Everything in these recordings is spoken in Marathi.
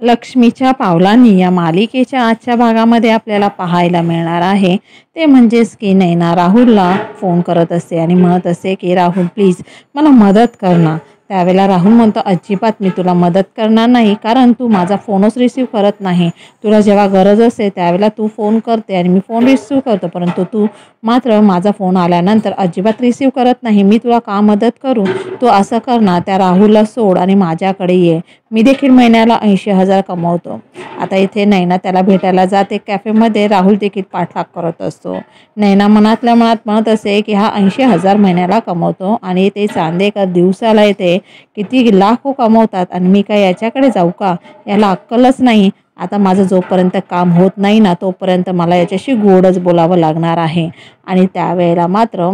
लक्ष्मीच्या पावलांनी या मालिकेच्या आजच्या भागामध्ये आपल्याला पाहायला मिळणार आहे ते म्हणजेच की नैना राहुलला फोन करत असते आणि म्हणत असते की राहुल प्लीज मला मदत कर ना. त्यावेळेला राहुल म्हणतो अजिबात मी तुला मदत करणार नाही, कारण तू माझा फोनच रिसीव करत नाही. तुला जेव्हा गरज असते त्यावेळेला तू फोन करते आणि मी फोन रिसीव करतो, परंतु तू मात्र माझा फोन आल्यानंतर अजिबात रिसीव करत नाही. मी तुला का मदत करू? तू असं कर ना, त्या राहुलला सोड आणि माझ्याकडे ये. मी देखील महिन्याला 80,000 कमवतो. आता इथे नैना त्याला भेटायला जाते कॅफेमध्ये. राहुल देखील पाठलाग करत असतो. नैना मनातल्या मनात म्हणत असे की हा 80,000 महिन्याला कमवतो आणि ते चांदेकर दिवसाला येते किती लाखो कमवतात आणि मी काय याच्याकडे जाऊ का? याला अक्कलच नाही. आता माझं जोपर्यंत काम होत नाही ना तोपर्यंत मला याच्याशी गोडच बोलावं लागणार आहे. आणि त्यावेळेला मात्र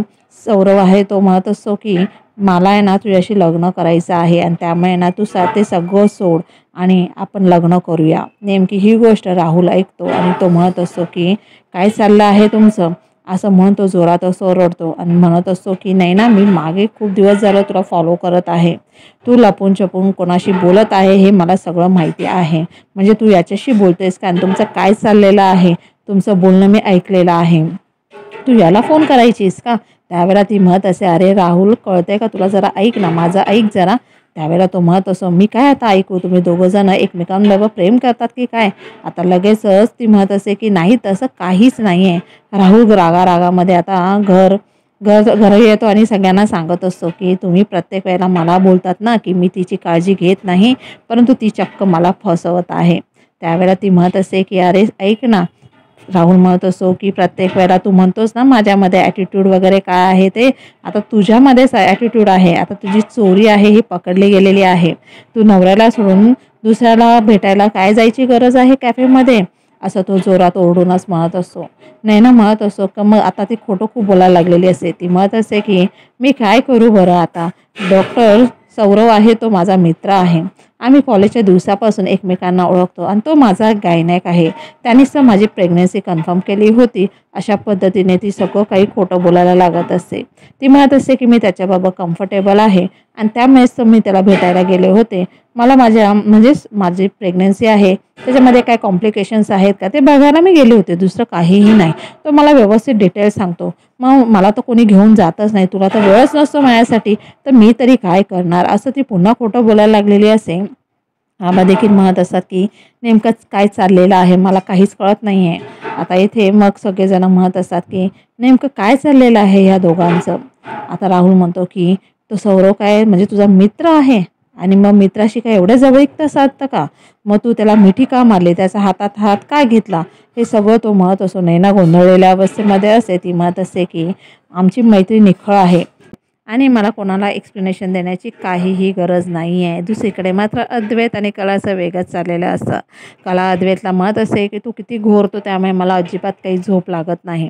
सौरव आहे तो म्हणत असतो की मला आहे ना तुझ्याशी लग्न करायचं आहे आणि त्यामुळे ना तू ते सगळं सोड आणि आपण लग्न करूया. नेमकी ही गोष्ट राहुल ऐकतो आणि तो म्हणत असतो की काय चाललं आहे तुमचं? असं म्हणतो जोरात असं रडतो आणि म्हणत असतो की नाही ना, मी मागे खूप दिवस झालं तुला फॉलो करत आहे. तू लपून छपून कोणाशी बोलत आहे हे मला सगळं माहिती आहे. म्हणजे तू याच्याशी बोलतेस का? आणि तुमचं काय चाललेलं आहे? तुमचं बोलणं मी ऐकलेलं आहे. तू याला फोन करायचीस का? त्यावेळेला ती म्हणत असे अरे राहुल कळतंय का तुला? जरा ऐक ना, माझं ऐक जरा. त्यावेळेला तो म्हणत असो मी काय आता ऐकू? तुम्ही दोघं जण एकमेकांबरोबर प्रेम करतात की काय? आता लगेचच ती म्हणत असे की नाही तसं काहीच नाही आहे. राहुल रागारागामध्ये आता घरी येतो आणि सगळ्यांना सांगत असतो की तुम्ही प्रत्येक वेळेला मला बोलतात ना की मी तिची काळजी घेत नाही, परंतु ती चक्क मला फसवत आहे. त्यावेळेला ती म्हणत असते की अरे ऐक ना, राहुल म्हणत असतो की प्रत्येक वेळेला तू म्हणतोस ना माझ्यामध्ये ॲटिट्यूड वगैरे काय आहे ते, आता तुझ्यामध्येच ॲटिट्यूड आहे. आता तुझी चोरी आहे ही पकडली गेलेली आहे. तू नवऱ्याला सोडून दुसऱ्याला भेटायला काय जायची गरज आहे कॅफेमध्ये? असं तो जोरात ओरडूनच म्हणत असतो. नैना म्हणत असतो का मग आता ती खोटं खूप बोलायला लागलेली असते. ती म्हणत असते की मी काय करू बरं आता? डॉक्टर सौरव आहे तो माझा मित्र आहे. आम्ही कॉलेजच्या दिवसापासून एकमेकांना ओळखतो आणि तो माझा गायनॅक आहे. त्यानेच तर माझी प्रेग्नन्सी कन्फर्म केली होती. अशा पद्धतीने ती सगळं काही खोटं बोलायला लागत असते. ती म्हणत असते की मी त्याच्याबरोबर कम्फर्टेबल आहे आणि त्यामुळेच तर मी त्याला भेटायला गेले होते. मला म्हणजेच माझी प्रेग्नन्सी आहे त्याच्यामध्ये काय कॉम्प्लिकेशन्स आहेत का ते बघायला मी गेले होते, दुसरं काहीही नाही. तो मला व्यवस्थित डिटेल्स सांगतो. मग मला तर कोणी घेऊन जातच नाही. तुला तर वेळच नसतो माझ्यासाठी, तर मी तरी काय करणार? असं ती पुन्हा खोटं बोलायला लागलेली असे. आबा देखील म्हणत असतात की नेमकंच काय चाललेलं आहे मला काहीच कळत नाही आहे. आता इथे मग सगळेजण म्हणत असतात की नेमकं काय चाललेलं आहे ह्या दोघांचं? आता राहुल म्हणतो की तो सौरव काय म्हणजे तुझा मित्र आहे आणि मग मित्राशी काय एवढं जवळीकता साधतं का? मग तू त्याला मिठी का मारली? त्याचा हातात हात का घेतला? हे सगळं तो म्हणत असतो. नैना गोंधळलेल्या अवस्थेमध्ये असते. ती म्हणत असते की आमची मैत्री निखळ आहे आणि मला कोणाला एक्सप्लेनेशन देण्याची काहीही गरज नाही आहे. दुसरीकडे मात्र अद्वैत आणि कलाचं वेगळंच चाललेलं असतं. कला अद्वैतला म्हणत असे की तू किती घोरतो त्यामुळे मला अजिबात काही झोप लागत नाही.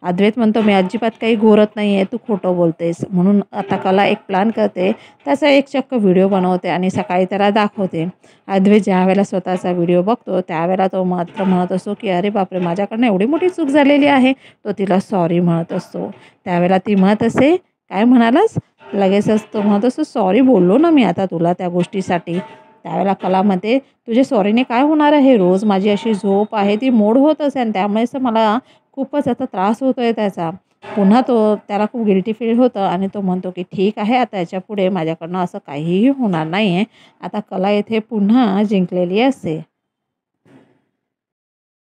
अद्वैत म्हणतो मी अजिबात काही घोरत नाही आहे, तू खोटं बोलतेस. म्हणून आता कला एक प्लॅन करते, त्याचा एक चक्क व्हिडिओ बनवते आणि सकाळी त्याला दाखवते. अद्वैत ज्यावेळेला स्वतःचा व्हिडिओ बघतो त्यावेळेला तो मात्र म्हणत असतो की अरे बापरे, माझ्याकडनं एवढी मोठी चूक झालेली आहे. तो तिला सॉरी म्हणत असतो. त्यावेळेला ती म्हणत असे काय म्हणालास? लगेचच तो म्हणत असतो सॉरी बोललो ना मी आता तुला त्या गोष्टीसाठी. त्यावेळेला कलामध्ये तुझ्या सॉरीने काय होणार आहे? रोज माझी अशी झोप आहे ती मोड होत असेल, त्यामुळेच तर मला खूपच आता त्रास होतोय त्याचा. पुन्हा त्याला खूप गिल्टी फील होतं आणि तो म्हणतो की ठीक आहे आता याच्यापुढे माझ्याकडनं असं काहीही होणार नाही आहे. आता कला येथे पुन्हा जिंकलेली असते.